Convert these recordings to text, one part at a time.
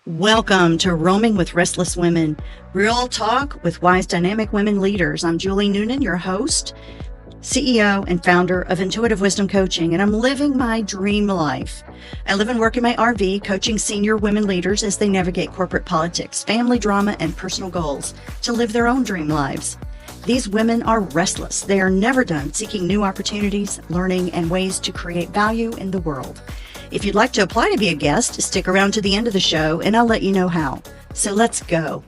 Welcome to Roaming with Restless Women, real talk with wise, dynamic women leaders. I'm Julie Noonan, your host, CEO, and founder of Intuitive Wisdom Coaching, and I'm living my dream life. I live and work in my RV, coaching senior women leaders as they navigate corporate politics, family drama, and personal goals to live their own dream lives. These women are restless. They are never done seeking new opportunities, learning, and ways to create value in the world. If you'd like to apply to be a guest, stick around to the end of the show and I'll let you know how. So let's go.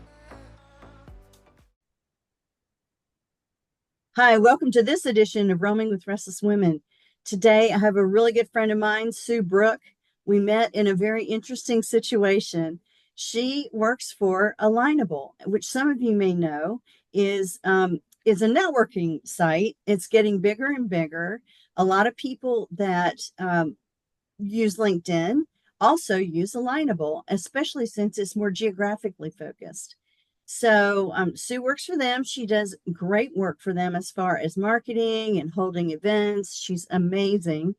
Hi, welcome to this edition of Roaming with Restless Women. Today, I have a really good friend of mine, Sue Brooke. We met in a very interesting situation. She works for Alignable, which some of you may know is a networking site. It's getting bigger and bigger. A lot of people that use LinkedIn also use Alignable, especially since it's more geographically focused. So Sue works for them. She does great work for them as far as marketing and holding events. She's amazing.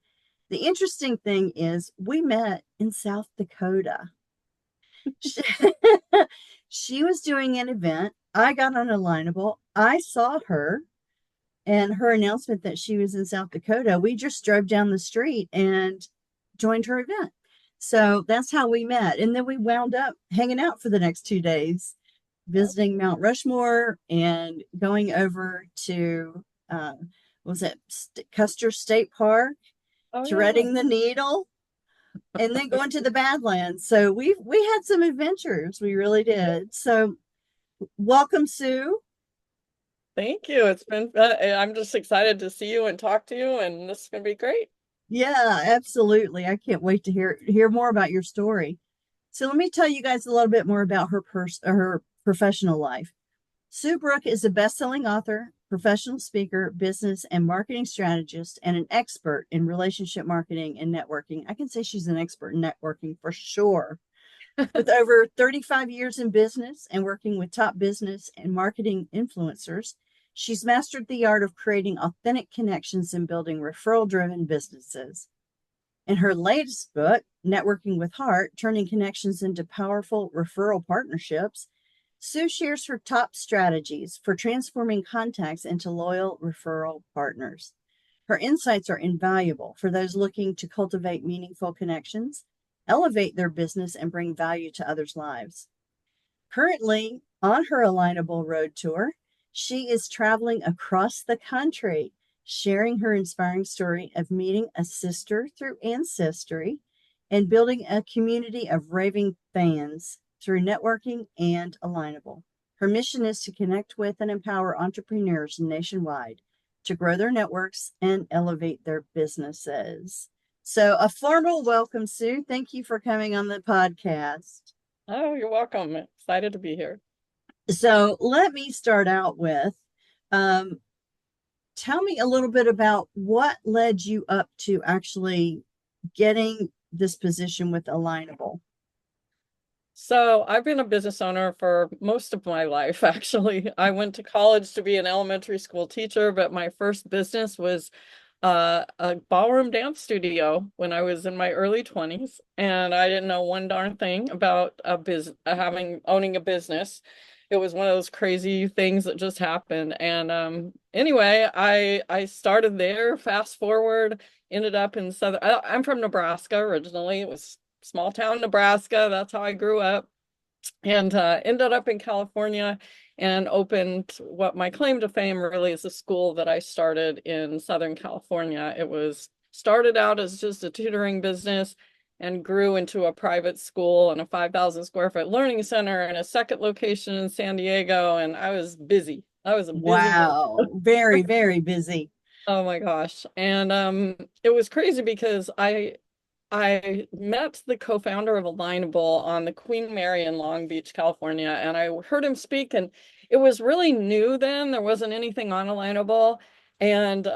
The interesting thing is we met in South Dakota. She was doing an event. I got on Alignable. I saw her and her announcement that she was in South Dakota. We just drove down the street and joined her event. So that's how we met. And then we wound up hanging out for the next 2 days, visiting Mount Rushmore and going over to, was it Custer State Park, threading the needle, and then going to the Badlands. So we had some adventures. We really did. So welcome, Sue. Thank you. It's been, I'm just excited to see you and talk to you, and this is going to be great. Yeah, absolutely. I can't wait to hear more about your story. So let me tell you guys a little bit more about her professional life. Sue Brooke is a best-selling author, professional speaker, business and marketing strategist, and an expert in relationship marketing and networking. I can say she's an expert in networking for sure. With over 35 years in business and working with top business and marketing influencers, she's mastered the art of creating authentic connections and building referral-driven businesses. In her latest book, Networking with Heart, Turning Connections into Powerful Referral Partnerships, Sue shares her top strategies for transforming contacts into loyal referral partners. Her insights are invaluable for those looking to cultivate meaningful connections, elevate their business, and bring value to others' lives. Currently, on her Alignable Road Tour, she is traveling across the country, sharing her inspiring story of meeting a sister through ancestry and building a community of raving fans through networking and Alignable. Her mission is to connect with and empower entrepreneurs nationwide to grow their networks and elevate their businesses. So, a formal welcome, Sue. Thank you for coming on the podcast. Oh, you're welcome. Excited to be here. So, let me start out with um, tell me a little bit about what led you up to actually getting this position with Alignable. So I've been a business owner for most of my life, actually. I went to college to be an elementary school teacher, but my first business was a ballroom dance studio when I was in my early 20s, and I didn't know one darn thing about owning a business. It was one of those crazy things that just happened. And anyway, I started there. Fast forward, ended up in I'm from Nebraska originally. It was small town Nebraska. That's how I grew up, and ended up in California and opened what my claim to fame really is a school that I started in Southern California. It was started out as just a tutoring business and grew into a private school and a 5,000 square foot learning center and a second location in San Diego. And I was busy. I was a busy girl. Wow, very, very busy. Oh my gosh. And it was crazy because I met the co-founder of Alignable on the Queen Mary in Long Beach, California, and I heard him speak, and it was really new then. There wasn't anything on Alignable. And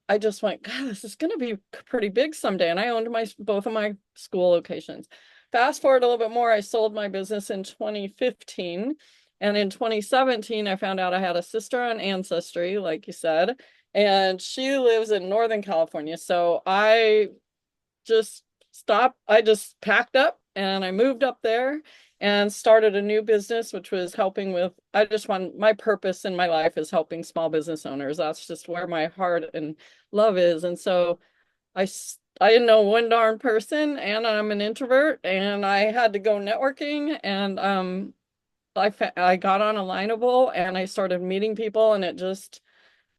I just went, God, this is going to be pretty big someday. And I owned both of my school locations. Fast forward a little bit more, I sold my business in 2015. And in 2017, I found out I had a sister on Ancestry, like you said, and she lives in Northern California. So I just stopped. I just packed up and I moved up there and started a new business, which was helping with, I just want, my purpose in my life is helping small business owners. That's just where my heart and love is. And so I didn't know one darn person, and I'm an introvert, and I had to go networking, and I got on Alignable, and I started meeting people, and it just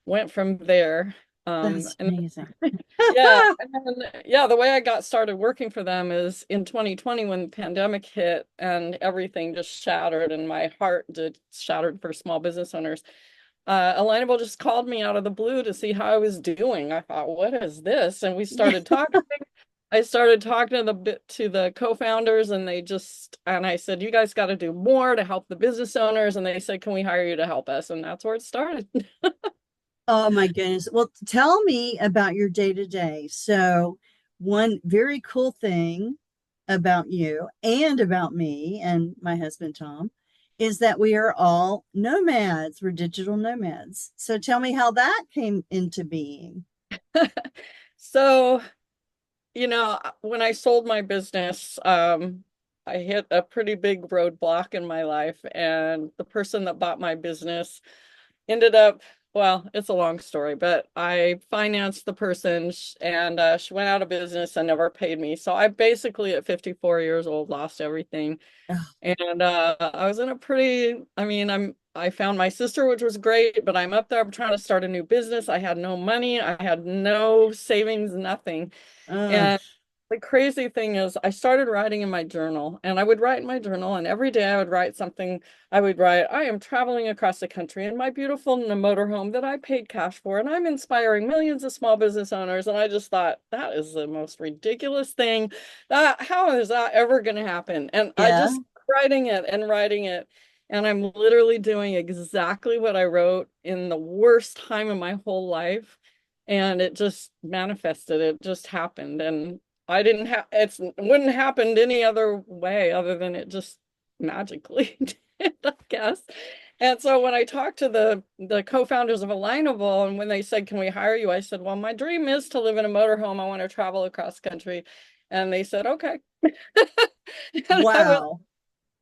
went from there. That's And amazing. yeah, and then, yeah, the way I got started working for them is in 2020 when the pandemic hit and everything just shattered, and my heart did shattered for small business owners. Alignable just called me out of the blue to see how I was doing. I thought, what is this? And we Yeah. started talking. I started talking to the co-founders, and I said, you guys got to do more to help the business owners. And they said, can we hire you to help us? And that's where it started. Oh my goodness. Well, tell me about your day to day. So, one very cool thing about you and about me and my husband Tom is that we are all nomads. We're digital nomads. So, tell me how that came into being. So, when I sold my business, I hit a pretty big roadblock in my life, and the person that bought my business ended up, well, it's a long story, but I financed the person and she went out of business and never paid me. So I basically, at 54 years old, lost everything. Oh, And I was in a pretty, I found my sister, which was great, but I'm up there, I'm trying to start a new business. I had no money, I had no savings, nothing. ugh, And the crazy thing is, I started writing in my journal, and I would write in my journal, and every day I would write something. I would write, I am traveling across the country in my beautiful motorhome that I paid cash for, and I'm inspiring millions of small business owners. And I just thought, that is the most ridiculous thing. How is that ever going to happen? And I yeah. just writing it and writing it. And I'm literally doing exactly what I wrote in the worst time of my whole life. And it just manifested. It just happened. And I didn't have it wouldn't happened any other way other than it just magically did, I guess. And so when I talked to the co-founders of Alignable, and when they said, can we hire you? I said, well, my dream is to live in a motorhome. I want to travel across country. And they said, okay. And I went, Wow.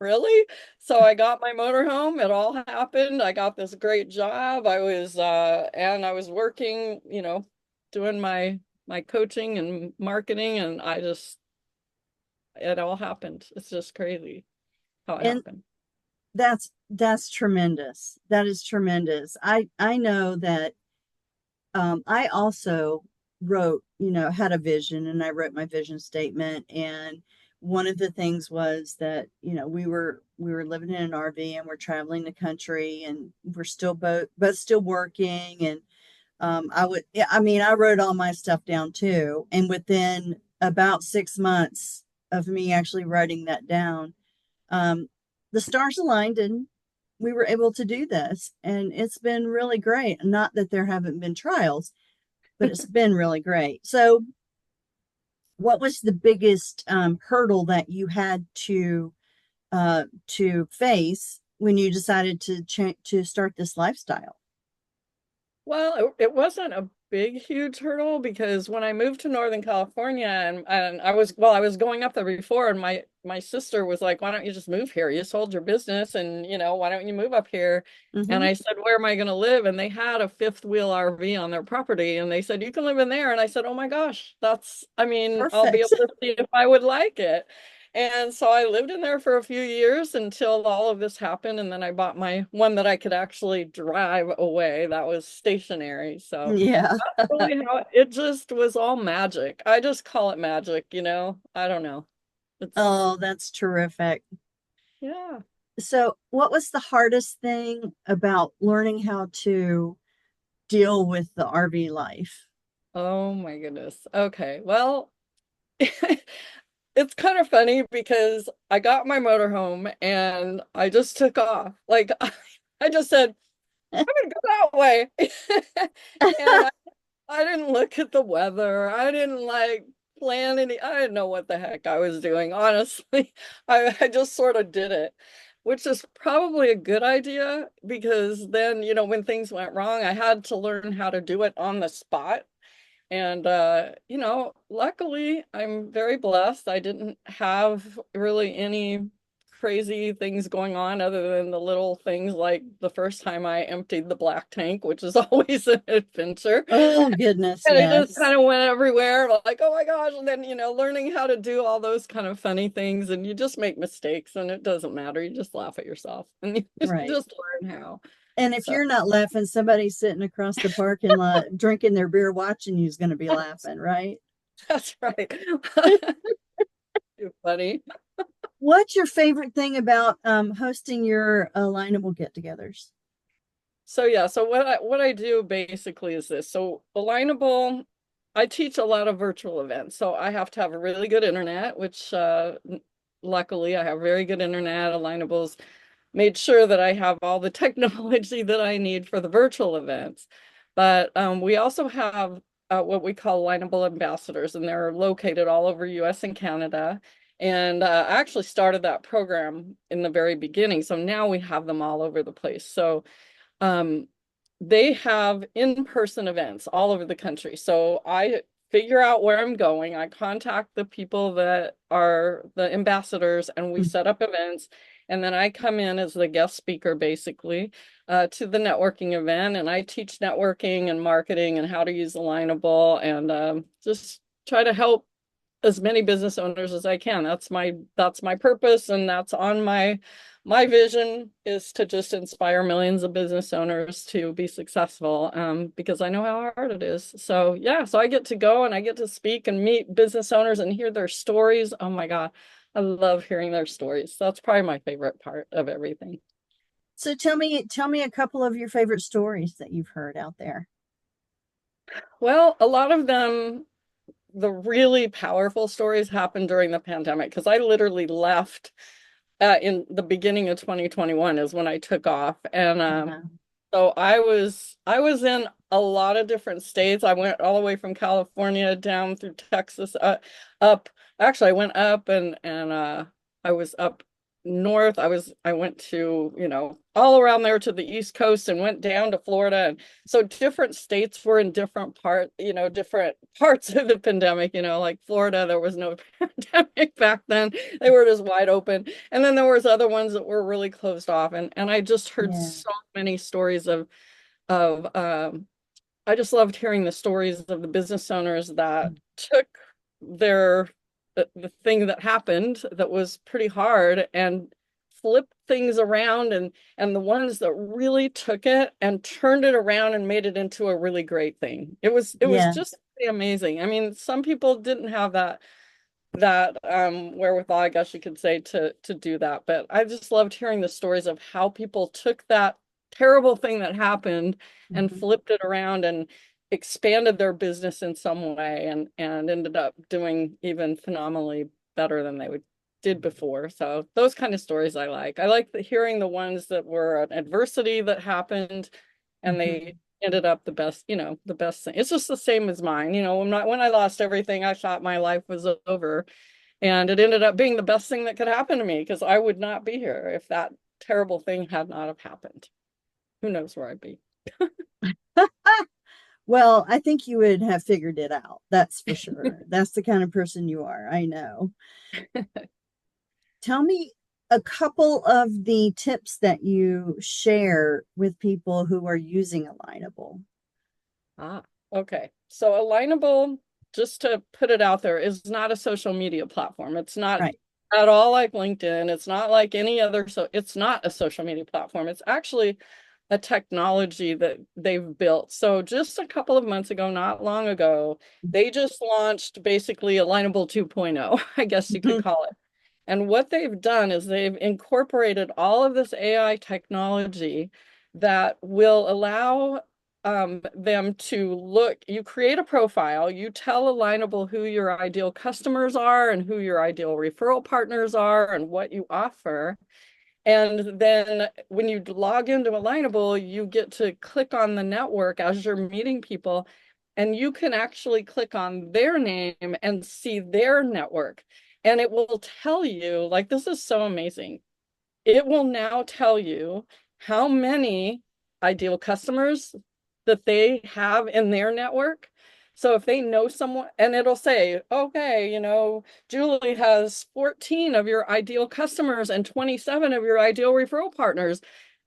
really? So I got my motorhome. It all happened. I got this great job. And I was working, doing my coaching and marketing, and it all happened. It's just crazy how it And happened. that's tremendous. That is tremendous. I know that I also wrote, had a vision and I wrote my vision statement. And one of the things was that, we were living in an RV and we're traveling the country and we're still both still working. And yeah, I wrote all my stuff down too. And within about 6 months of me actually writing that down, um, the stars aligned and we were able to do this. And it's been really great. Not that there haven't been trials, but it's been really great. So, what was the biggest hurdle that you had to face when you decided to start this lifestyle? Well, it wasn't a big, huge hurdle because when I moved to Northern California and I was going up there before, and my sister was like, why don't you just move here? You sold your business, and why don't you move up here? And Hmm. I said, where am I going to live? And they had a fifth wheel RV on their property, and they said, you can live in there. And I said, oh my gosh, I'll be able Perfect. to see if I would like it. And so I lived in there for a few years until all of this happened. And then I bought my one that I could actually drive away. That was stationary. So Yeah. that's really how it just was all magic. I just call it magic, I don't know. It's, Oh, that's terrific. yeah. So, what was the hardest thing about learning how to deal with the RV life? Oh my goodness. Okay. Well, it's kind of funny because I got my motorhome and I just took off. Like I just said, I'm gonna go that way. And I didn't look at the weather. I didn't plan any. I didn't know what the heck I was doing, honestly. I just sort of did it, which is probably a good idea because then, when things went wrong, I had to learn how to do it on the spot. And luckily I'm very blessed. I didn't have really any crazy things going on other than the little things like the first time I emptied the black tank, which is always an adventure. Oh, goodness, And it just yes. kind of went everywhere, like, oh my gosh. And then, learning how to do all those kind of funny things, and you just make mistakes and it doesn't matter. You just laugh at yourself and you Right. just learn how. And if So you're not laughing, somebody sitting across the parking lot drinking their beer watching you is going to be laughing, right? that's right. Too funny. What's your favorite thing about hosting your alignable get-togethers? So yeah, so what I do basically is this. So Alignable, I teach a lot of virtual events. So I have to have a really good internet, which luckily I have very good internet. Alignable's made sure that I have all the technology that I need for the virtual events. But we also have what we call Alignable ambassadors, and they're located all over US and Canada. And I actually started that program in the very beginning. So now we have them all over the place. So um, they have in-person events all over the country. So I figure out where I'm going. I contact the people that are the ambassadors and we set up events. And then I come in as the guest speaker basically to the networking event. And I teach networking and marketing and how to use Alignable and just try to help as many business owners as I can. That's my purpose, and that's on my vision is to just inspire millions of business owners to be successful because I know how hard it is. So yeah, so I get to go and I get to speak and meet business owners and hear their stories. Oh my God, I love hearing their stories. That's probably my favorite part of everything. So tell me a couple of your favorite stories that you've heard out there. Well, a lot of them, the really powerful stories happened during the pandemic because I literally left in the beginning of 2021 is when I took off. And Uh-huh. so I was in a lot of different states. I went all the way from California down through Texas, up. Actually, I went up and I was up north. I went to, all around there to the East Coast and went down to Florida. And so different states were in different parts of the pandemic, like Florida, there was no pandemic back then. They were just wide open. And then there was other ones that were really closed off. And I just heard Yeah. so many stories of I just loved hearing the stories of the business owners that took their the thing that happened that was pretty hard and flipped things around and the ones that really took it and turned it around and made it into a really great thing. It was Yeah. just pretty amazing. I mean, some people didn't have that wherewithal, I guess you could say, to do that. But I just loved hearing the stories of how people took that terrible thing that happened and Mhm. flipped it around and expanded their business in some way and ended up doing even phenomenally better than they did before. So those kind of stories I like. I like hearing the ones that were an adversity that happened and they Mhm. ended up the best thing. It's just the same as mine. When I lost everything, I thought my life was over. And it ended up being the best thing that could happen to me because I would not be here if that terrible thing had not have happened. Who knows where I'd be? Well, I think you would have figured it out. That's for sure. That's the kind of person you are. I know. Tell me a couple of the tips that you share with people who are using Alignable. Ah, okay. So Alignable, just to put it out there, is not a social media platform. It's not Right. at all like LinkedIn. It's not like any other, so it's not a social media platform. It's actually a technology that they've built. So just a couple of months ago, not long ago, they just launched basically Alignable 2.0, I guess you could Mhm. call it. And what they've done is they've incorporated all of this AI technology that will allow them to look. You create a profile, you tell Alignable who your ideal customers are and who your ideal referral partners are and what you offer. And then when you log into Alignable, you get to click on the network as you're meeting people, and you can actually click on their name and see their network. And it will tell you, like, this is so amazing. It will now tell you how many ideal customers that they have in their network. So if they know someone, and it'll say, okay, Julie has 14 of your ideal customers and 27 of your ideal referral partners.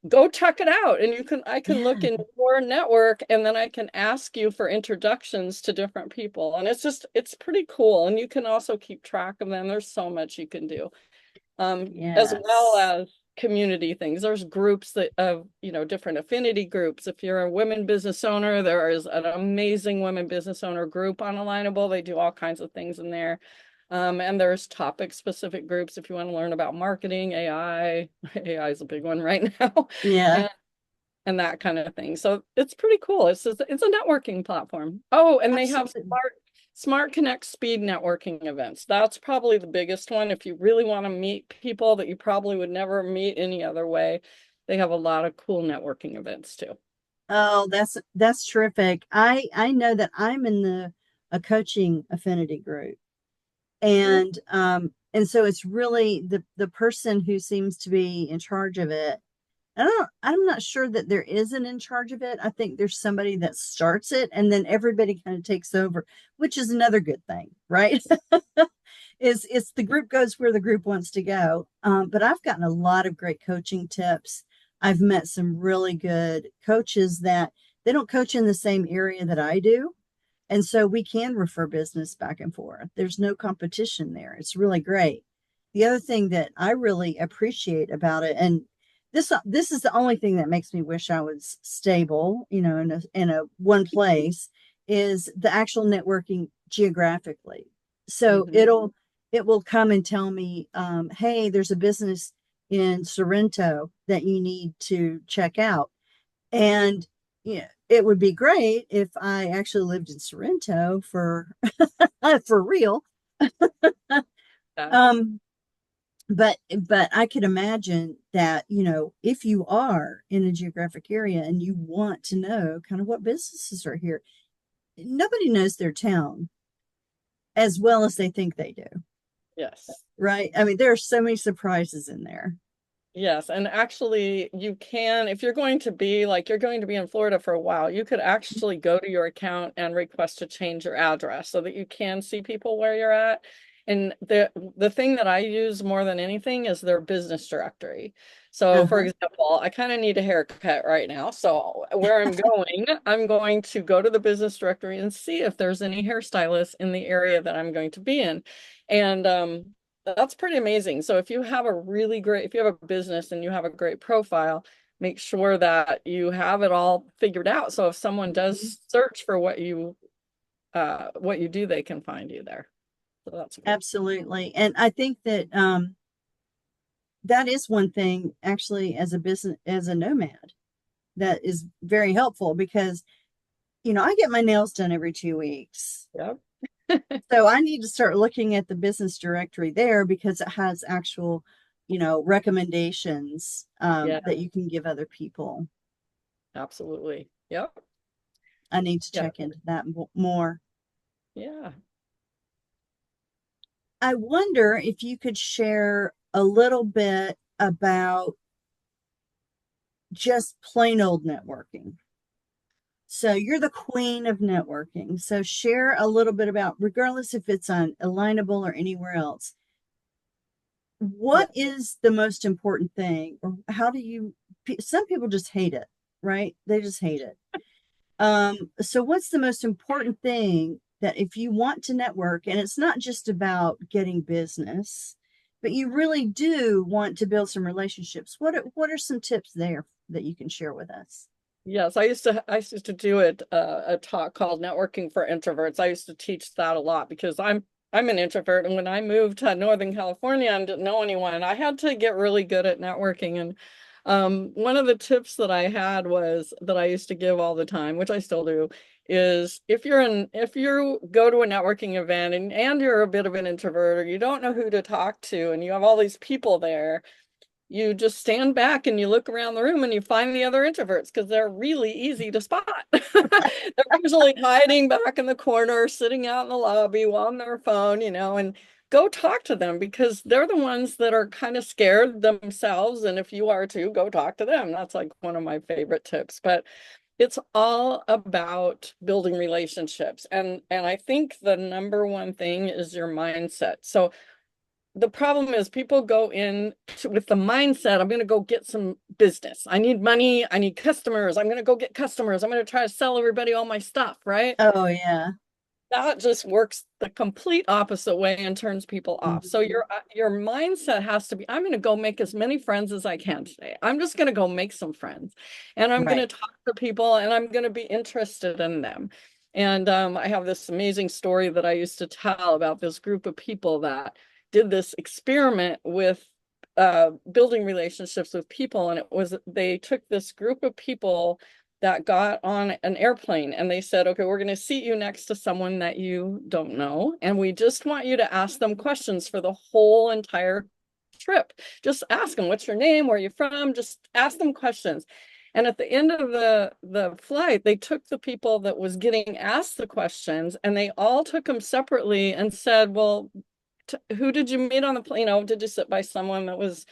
Go check it out. And I can look Yeah. in your network, and then I can ask you for introductions to different people. And it's pretty cool. And you can also keep track of them. There's so much you can do. As well Yes. as community things. There's groups that of, different affinity groups. If you're a women business owner, there is an amazing women business owner group on Alignable. They do all kinds of things in there. And there's topic specific groups if you want to learn about marketing, AI. AI is a big one right now. Yeah. And that kind of thing. So it's pretty cool. It's a networking platform. Oh, and they have Absolutely. Smart Connect speed networking events. That's probably the biggest one. If you really want to meet people that you probably would never meet any other way, they have a lot of cool networking events too. Oh, that's terrific. I know that I'm in the a coaching affinity group. And so it's really the person who seems to be in charge of it. I'm not sure that there is an in charge of it. I think there's somebody that starts it and then everybody kind of takes over, which is another good thing, right? Is it's the group goes where the group wants to go. But I've gotten a lot of great coaching tips. I've met some really good coaches that they don't coach in the same area that I do. And so we can refer business back and forth. There's no competition there. It's really great. The other thing that I really appreciate about it, and this is the only thing that makes me wish I was stable, in a one place, is the actual networking geographically. So Hmm. it will come and tell me, hey, there's a business in Sorrento that you need to check out. And yeah, it would be great if I actually lived in Sorrento for for real. Yeah. Um, but I could imagine that, if you are in a geographic area and you want to know kind of what businesses are here, nobody knows their town as well as they think they do, Yes. right? I mean, there are so many surprises in there. Yes, and actually you can, if you're going to be in Florida for a while, you could actually go to your account and request to change your address so that you can see people where you're at. And the thing that I use more than anything is their business directory. So for Uh-huh. example, I kind of need a haircut right now. So where I'm going to go to the business directory and see if there's any hairstylists in the area that I'm going to be in. And that's pretty amazing. So if you have a business and you have a great profile, make sure that you have it all figured out. So if someone does search for what you do, they can find you there. So that's cool. Absolutely. And I think that that is one thing actually as a business, as a nomad, that is very helpful because, I get my nails done every 2 weeks. Yep. So I need to start looking at the business directory there because it has actual, recommendations Yeah, that you can give other people. absolutely. Yep. I need to Yeah. check into that more. Yeah. I wonder if you could share a little bit about just plain old networking. So you're the queen of networking. So share a little bit about, regardless if it's on Alignable or anywhere else, Yeah. what is the most important thing, or how do you? Some people just hate it, right? They just hate it. So what's the most important thing that if you want to network, and it's not just about getting business, but you really do want to build some relationships, what are some tips there that you can share with us? Yes, I used to do a talk called Networking for Introverts. I used to teach that a lot because I'm an introvert, and when I moved to Northern California and didn't know anyone, I had to get really good at networking. And one of the tips that I had was that I used to give all the time, which I still do, is if you go to a networking event and you're a bit of an introvert or you don't know who to talk to and you have all these people there, you just stand back and you look around the room and you find the other introverts because they're really easy to spot. They're usually hiding back in the corner, sitting out in the lobby while on their phone, and go talk to them because they're the ones that are kind of scared themselves. And if you are too, go talk to them. That's like one of my favorite tips. But it's all about building relationships. And I think the number one thing is your mindset. So the problem is people go in with the mindset, I'm going to go get some business. I need money. I need customers. I'm going to go get customers. I'm going to try to sell everybody all my stuff, right? Oh yeah. That just works the complete opposite way and turns people off. So Mhm. your mindset has to be, I'm going to go make as many friends as I can today. I'm just going to go make some friends, and I'm going Right. to talk to people, and I'm going to be interested in them. And I have this amazing story that I used to tell about this group of people that did this experiment with building relationships with people. And it was, they took this group of people that got on an airplane, and they said, okay, we're going to seat you next to someone that you don't know. And we just want you to ask them questions for the whole entire trip. Just ask them, what's your name? Where are you from? Just ask them questions. And at the end of the flight, they took the people that was getting asked the questions, and they all took them separately and said, well, who did you meet on the plane? You know, did you sit by someone that was,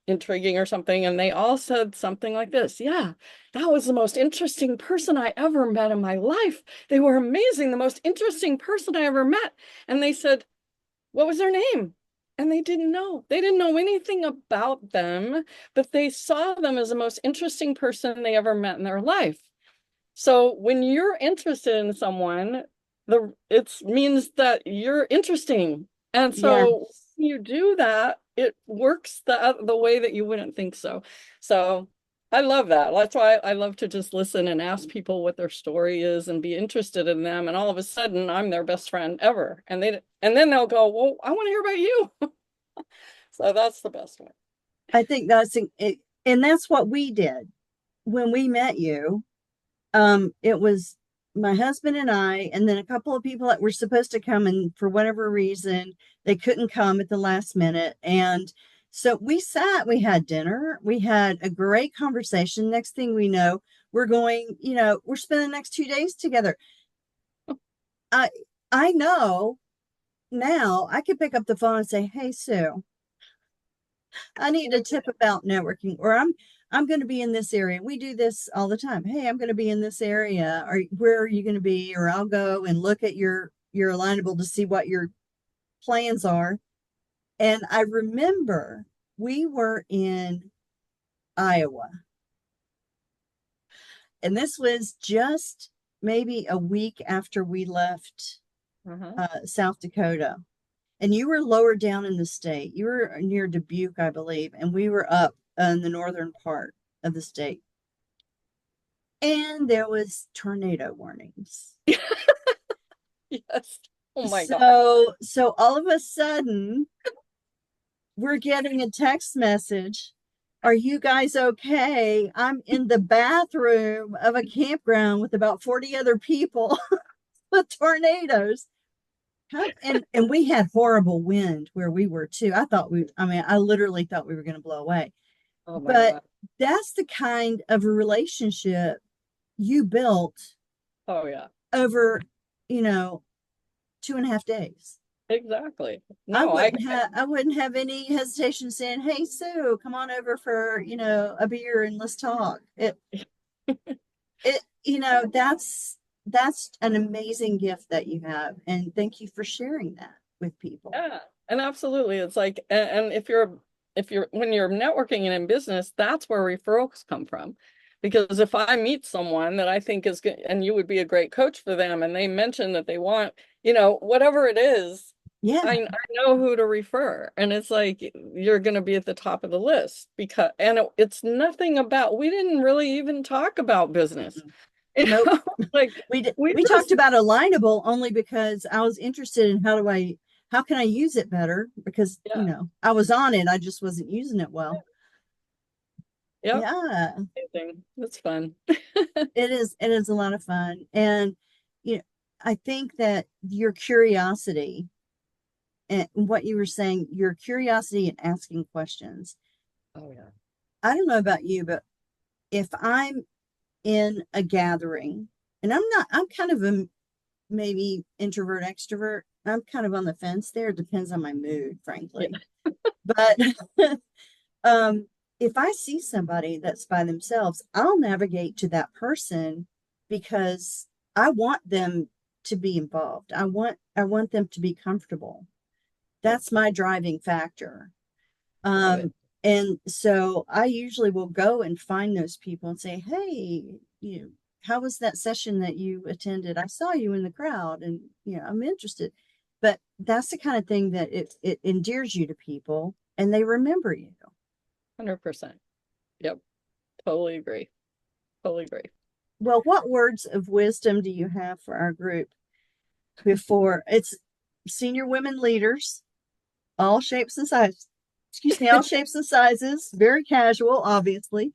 intriguing or something? And they all said something like this. Yeah, that was the most interesting person I ever met in my life. They were amazing. The most interesting person I ever met. And they said, what was their name? And they didn't know. They didn't know anything about them, but they saw them as the most interesting person they ever met in their life. So when you're interested in someone, it means that you're interesting. And Yeah. so when you do that, it works the way that you wouldn't think so. So I love that. That's why I love to just listen and ask people what their story is and be interested in them. And all of a sudden, I'm their best friend ever. And then they'll go, well, I want to hear about you. So that's the best way. I think it, and that's what we did when we met you. It was my husband and I, and then a couple of people that were supposed to come, and for whatever reason, they couldn't come at the last minute. And so we sat, we had dinner, we had a great conversation. Next thing we know, we're going, we're spending the next 2 days together. I I know now I could pick up the phone and say, "Hey Sue, I need a tip about networking," or I'm going to be in this area. We do this all the time. Hey, I'm going to be in this area. Or where are you going to be? Or I'll go and look at your Alignable to see what your plans are. And I remember we were in Iowa, and this was just maybe a week after we left Uh-huh. South Dakota. And you were lower down in the state. You were near Dubuque, I believe, and we were up in the northern part of the state. And there was tornado warnings. Yes. Oh my God. So all of a sudden, we're getting a text message. Are you guys okay? I'm in the bathroom of a campground with about 40 other people with tornadoes. And we had horrible wind where we were too. I literally thought we were going to blow away. Oh my But God. that's the kind of a relationship you built Oh yeah. over, you know, 2.5 days. Exactly. I No, wouldn't have I wouldn't have any hesitation saying, "Hey Sue, come on over for, a beer and let's talk." It that's an amazing gift that you have, and thank you for sharing that with people. yeah. And absolutely. It's like, and if you're when you're networking and in business, that's where referrals come from. Because if I meet someone that I think is good and you would be a great coach for them, and they mention that they want, whatever it is, Yeah. I know who to refer. And it's like you're going to be at the top of the list because, and it's nothing about, we didn't really even talk about business. You Nope. know, like we We talked just, about Alignable only because I was interested in how can I use it better, because yeah, I was on it, I just wasn't using it well. yep, Yeah, amazing. That's fun. it is a lot of fun. And you know I think that your curiosity and what you were saying, your curiosity and asking questions. Oh yeah. I don't know about you, but if I'm in a gathering, and I'm kind of a maybe introvert, extrovert. I'm kind of on the fence there. It depends on my mood, Yeah. frankly. But um if I see somebody that's by themselves, I'll navigate to that person because I want them to be involved. I want them to be comfortable. Yep. That's my driving factor. Love it. And so I usually will go and find those people and say, "Hey, how was that session that you attended? I saw you in the crowd and I'm interested." But that's the kind of thing that it endears you to people and they remember you. 100%. Yep. Totally agree. Totally agree. Well, what words of wisdom do you have for our group before it's senior women leaders, all shapes and sizes? Excuse me, all shapes and sizes, very casual, obviously.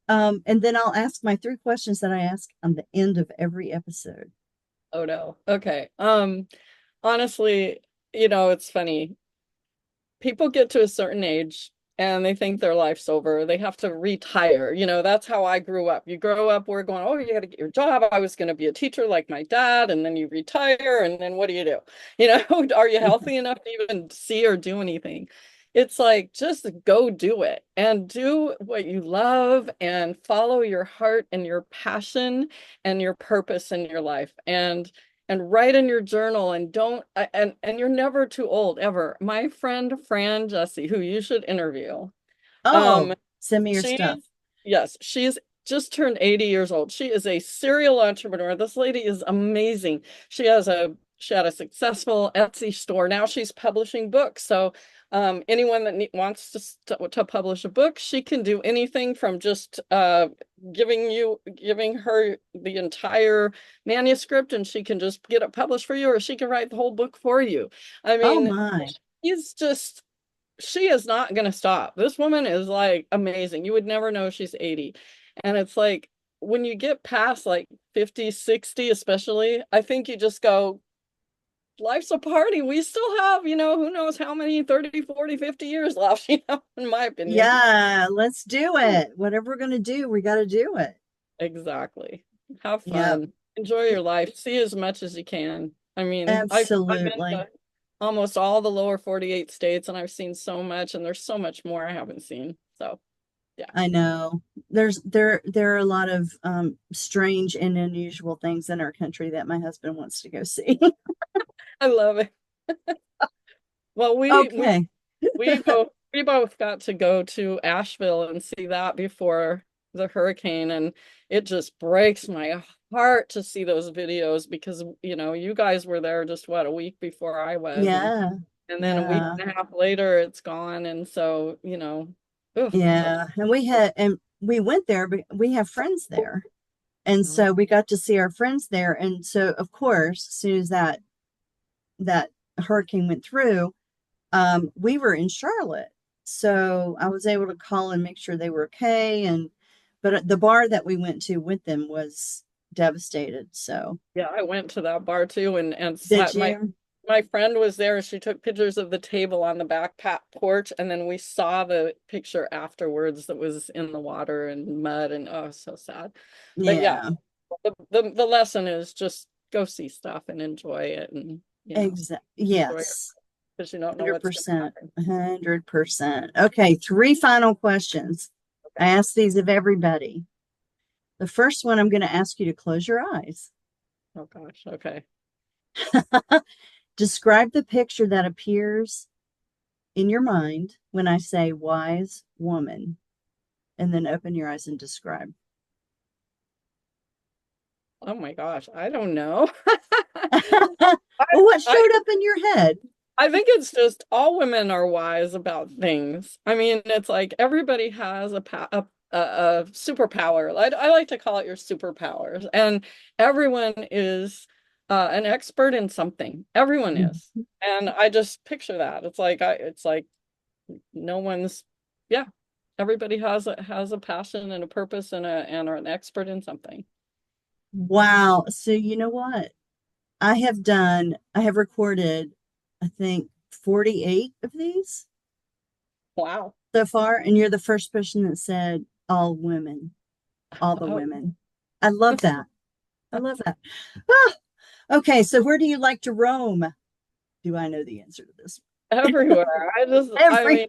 And then I'll ask my 3 questions that I ask on the end of every episode. Oh no. Okay. Honestly, it's funny. People get to a certain age and they think their life's over. They have to retire. That's how I grew up. You grow up, we're going, oh, you got to get your job. I was going to be a teacher like my dad, and then you retire, and then what do you do? Are you healthy enough to even see or do anything? It's like, just go do it and do what you love and follow your heart and your passion and your purpose in your life. And write in your journal, and don't and you're never too old ever. My friend Fran Jesse, who you should interview, Oh, um send me your she stuff. yes, she's just turned 80 years old. She is a serial entrepreneur. This lady is amazing. She had a successful Etsy store. Now she's publishing books. So anyone that wants to publish a book, she can do anything from just giving her the entire manuscript, and she can just get it published for you, or she can write the whole book for you. I Oh mean, my. she's just she is not going to stop. This woman is like amazing. You would never know she's 80. And it's like, when you get past like 50, 60, especially, I think you just go, life's a party. We still have, who knows how many 30, 40, 50 years left, in my opinion. Yeah, let's do it. Whatever we're going to do, we got to do it. Exactly. Have Yep, fun. Enjoy your life. See as much as you can. I mean, I've been absolutely. to almost all the lower 48 states, and I've seen so much, and there's so much more I haven't seen. So, yeah. I know. There are a lot of strange and unusual things in our country that my husband wants to go see. I love it. Well, Okay. we both got to go to Asheville and see that before the hurricane, and it just breaks my heart to see those videos because you guys were there just what, a week before I was, and Yeah. then a week Yeah. and a half later it's gone, and so oof, so Yeah. And we went there, but we have friends there. And so we got to see our friends there. And so of course, as soon as that hurricane went through, we were in Charlotte. So I was able to call and make sure they were okay. But the bar that we went to with them was devastated. So yeah, I went to that bar too, and did my you? my friend was there. She took pictures of the table on the back porch, and then we saw the picture afterwards that was in the water and mud, and oh, so sad. But yeah, Yeah, the lesson is just go see stuff and enjoy it, and enjoy it Yes, because you don't know what's going to 100%. happen. 100%. Okay, 3 final questions. I Okay. ask these of everybody. The first one, I'm going to ask you to close your eyes. Oh gosh. Okay. Describe the picture that appears in your mind when I say wise woman, and then open your eyes and describe. Oh my gosh. I don't know. I, Well, what I showed up in your head? I think it's just all women are wise about things. I mean, it's like everybody has a superpower. I like to call it your superpowers, and everyone is an expert in something. Everyone is, and I just picture that. It's like no one's, yeah. Everybody has a passion and a purpose and are an expert in something. Wow. So, you know what? I have recorded, I think, 48 of these Wow. so far. And you're the first person that said all women, all the Oh, women. I love that. I love that. Ah, okay. So, where do you like to roam? Do I know the answer to this? everywhere. I Every mean,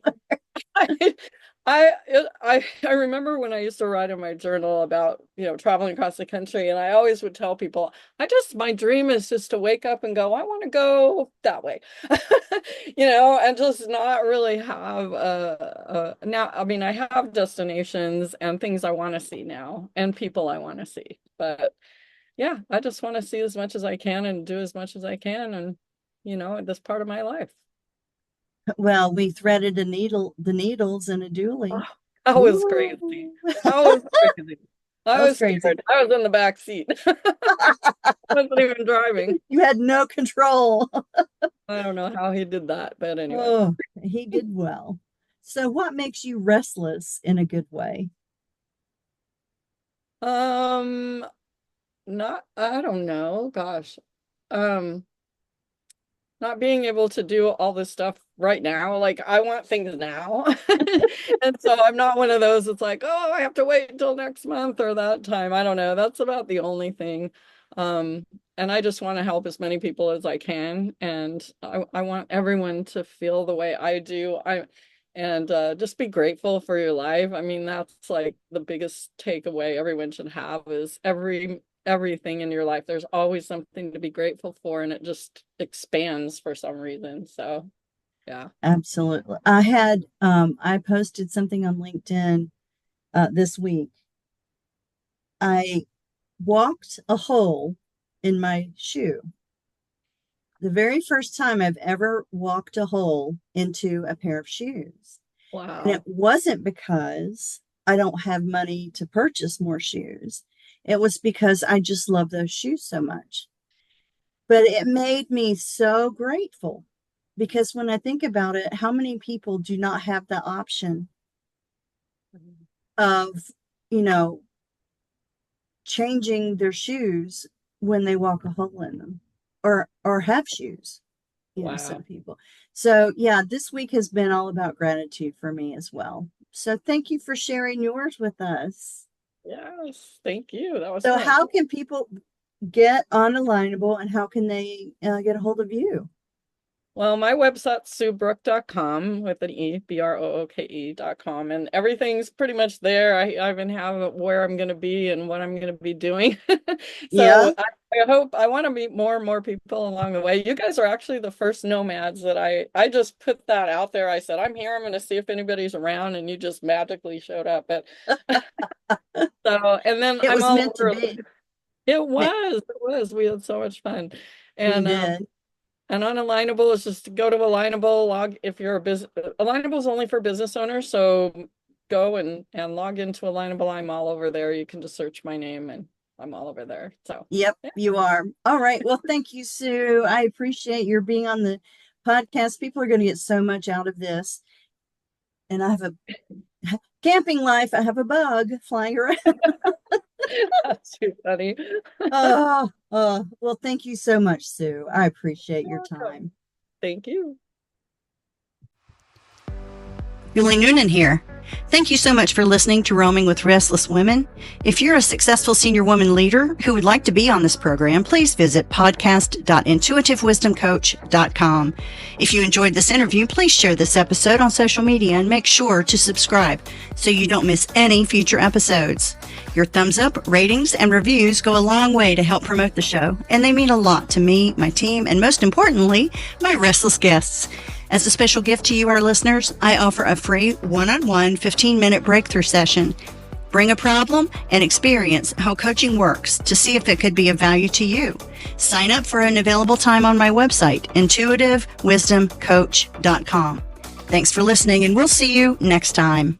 I, I remember when I used to write in my journal about, traveling across the country, and I always would tell people, my dream is just to wake up and go, I want to go that way. And just not really have now, I mean, I have destinations and things I want to see now and people I want to see. But yeah, I just want to see as much as I can and do as much as I can and at this part of my life. Well, we threaded the needles in a Oh, dually. that was crazy. Woo. That was crazy. I That was was crazy. scared. I was in the back seat. I wasn't even driving. You had no control. I don't know how he did that, but anyway. Oh, he did well. So, what makes you restless in a good way? Um, I don't know. Gosh. Um, Not being able to do all this stuff right now. Like I want things now. And so I'm not one of those that's like, oh, I have to wait until next month or that time. I don't know. That's about the only thing. Um, and I just want to help as many people as I can. And I want everyone to feel the way I do. Just be grateful for your life. I mean, that's like the biggest takeaway everyone should have is everything in your life. There's always something to be grateful for, and it just expands for some reason. So, yeah. Absolutely. I posted something on LinkedIn this week. I walked a hole in my shoe. The very first time I've ever walked a hole into a pair of shoes. And it Wow. wasn't because I don't have money to purchase more shoes. It was because I just love those shoes so much. But it made me so grateful because when I think about it, how many people do not have the option of, you know, changing their shoes when they walk a hole in them or have shoes, some Wow. people. So yeah, this week has been all about gratitude for me as well. So thank you for sharing yours with us. Yes. Thank you. That was So fun. how can people get on Alignable and how can they get a hold of you? Well, my website's suebrooke.com with an E, BROOKE.com, and everything's pretty much there. I even have where I'm going to be and what I'm going to be doing. Yeah. So I want to meet more and more people along the way. You guys are actually the first nomads that I just put that out there. I said, I'm here. I'm going to see if anybody's around, and you just magically showed up. But and then It I'm was all meant to over. be. It was. We had so much fun. We And did. and on Alignable is just to go to Alignable, log if you're a business. Alignable is only for business owners, so go and log into Alignable. I'm all over there. You can just search my name and I'm all over there. So Yep, yeah. you are. All right. Well, thank you, Sue. I appreciate your being on the podcast. People are going to get so much out of this. And I have a camping life. I have a bug flying around. That's too funny. Well, thank you so much, Sue. I appreciate your Welcome. time. Thank you. Julie Noonan here. Thank you so much for listening to Roaming with Restless Women. If you're a successful senior woman leader who would like to be on this program, please visit podcast.intuitivewisdomcoach.com. If you enjoyed this interview, please share this episode on social media and make sure to subscribe so you don't miss any future episodes. Your thumbs up, ratings, and reviews go a long way to help promote the show, and they mean a lot to me, my team, and most importantly, my restless guests. As a special gift to you, our listeners, I offer a free one-on-one 15-minute breakthrough session. Bring a problem and experience how coaching works to see if it could be of value to you. Sign up for an available time on my website, intuitivewisdomcoach.com. Thanks for listening, and we'll see you next time.